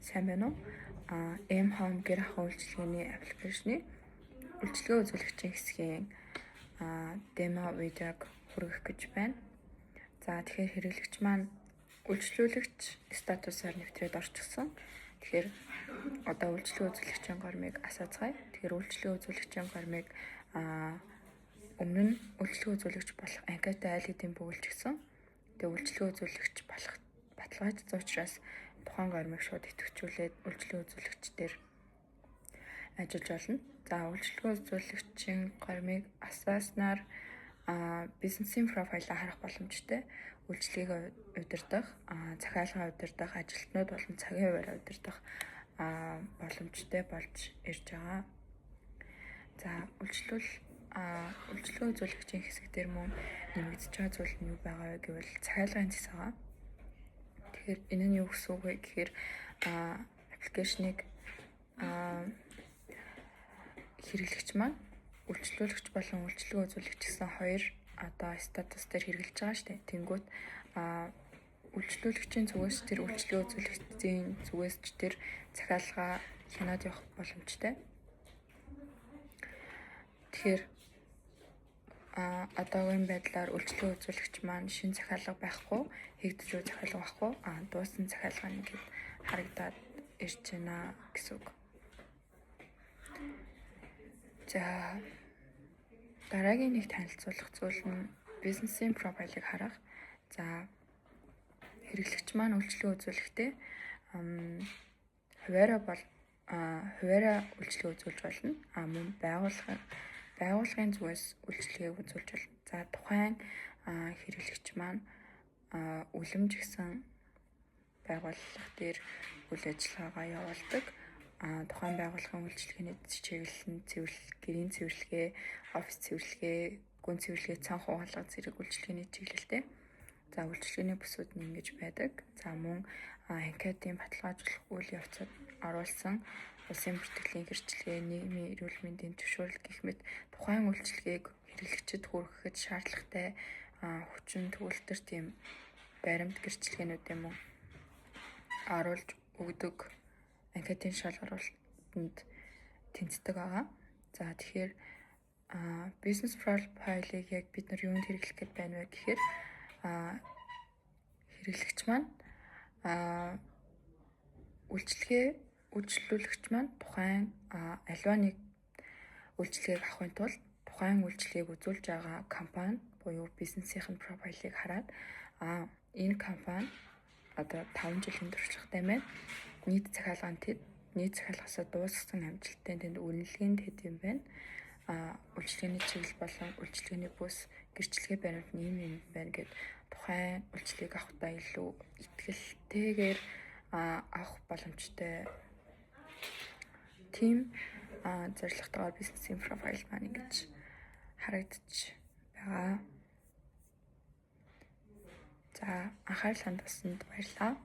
Сайн байна уу? M-Home гэр ахуй үйлчилгээний аппликейшны үйлчилгээ үзүүлэгчийн хэсгийн демо видеог хүргэх гэж байна. За тэгэхээр хэрэглэгч маань үйлчлүүлэгч статусаар нэвтрээд орчихсон. Тэгэхээр одоо үйлчлэг үзүүлэгчийн гормыг асаацгаая. Тэгэхээр үйлчлэг үзүүлэгчийн гормыг өмнө нь үйлчлэг үзүүлэгч болох анкетай айл хэдийн бөглж гисэн. Тэгээ үйлчлэг үзүүлэгч болох баталгаажсан учраас тухайн гормыг шууд идэвхжүүлээд үйлчлэг үзүүлэгчдэр ажиллаж болно. За үйлчлэг үзүүлэгчийн гормыг асааснаар бизнесийн профайлаа харах боломжтой. Үйлчлэгийг удирдах, захиалгаа удирдах, ажилтнууд болон цагийн хуваарь удирдах боломжтой болж ирж байгаа. За үйлчлэг үзүүлэгчийн хэсэг дээр мөн нэмэгдэж байгаа зүйл нь юу байгаа вэ гэвэл захиалгын зэс байгаа. Тэгэхээр энэ нь юу гэсэн үг вэ гэхээр аппликейшнийг хэрэглэгч маань үйлчлүүлэгч болон үйлчлэг үзүүлэгч гэсэн хоёр одоо статус дээр хэрэглэж байгаа шүү дээ. Тэнгүүт үйлчлүүлэгчийн зүгээс тэр үйлчлэг үзүүлэгчдийн зүгээс ч тэр захиалга хянаад явах боломжтой. Тэгэхээр одоогийн байдлаар үйлчлэг үзүүлэгч маань шинэ захиалга байхгүй, хийгдэж буй захиалга байхгүй, дууссан захиалга ингээд харагдаад ирж байна гэсэн үг. За дараагийн нэг танилцуулах зүйл нь бизнесийн профайлыг харах. За хэрэглэгч маань үйлчлэг үзүүлэхдээ хуваараа үйлчлэг үзүүлж болно. Мөн байгууллагын зүгээс үйлчлэгийг үзүүлж болно. За тухайн хэрэглэгч маань үлэмж гэсэн байгууллага дээр үйл ажиллагаагаа явуулдаг. Тухайн байгууллагын үйлчлэгээний чиглэл нь гэрийн цэвэрлэгээ, офис цэвэрлэгээ, гүн цэвэрлэгээ, цонх угаалга зэрэг үйлчлэгээний чиглэлтэй. За үйлчлэгээний бүсүүд нь ингэж байдаг. За мөн анкетын баталгаажуулах үйл явцад оруулсан улсын бүртгэлийн гэрчлэгээ, нийгмийн эрүүл мэндийн зөвшөөрөл гэх мэт тухайн үйлчлэгийг хэрэглэгчид хүргэхэд шаардлагатай хүчин төгөлдөр тийм баримт гэрчлэгээнүүдийн мөн оруулж өгдөг анкетын шалгаруулалтанд тэнцдэг байгаа. За тэгэхээр бизнес профайлыг яг бид нар юунд хэрэглэх гээд байна вэ гэхээр хэрэглэгч маань үйлчлүүлэгч маань тухайн аливаа нэг үйлчлэгийг авахын тулд тухайн үйлчлэгийг үзүүлж байгаа компани буюу бизнесийн профайлыг хараад энэ компани одоо 5 жилийн туршлагатай байна. Нийт захиалга нь тэд, нийт захиалгасаа дууссан амжилттай тэнд үнэлгээ нь тэд юм байна. Үйлчлэгээний чиглэл болон үйлчлэгээний бүс гэрчлэгээ баримт ийм юм байна гэд тухайн үйлчлэгийг авахдаа илүү итгэлтэйгээр авах боломжтой. Тим зорилготойгоор бизнесийн профайл маань ингэж харагдаж байгаа. За анхаарал хандсанд баярлалаа.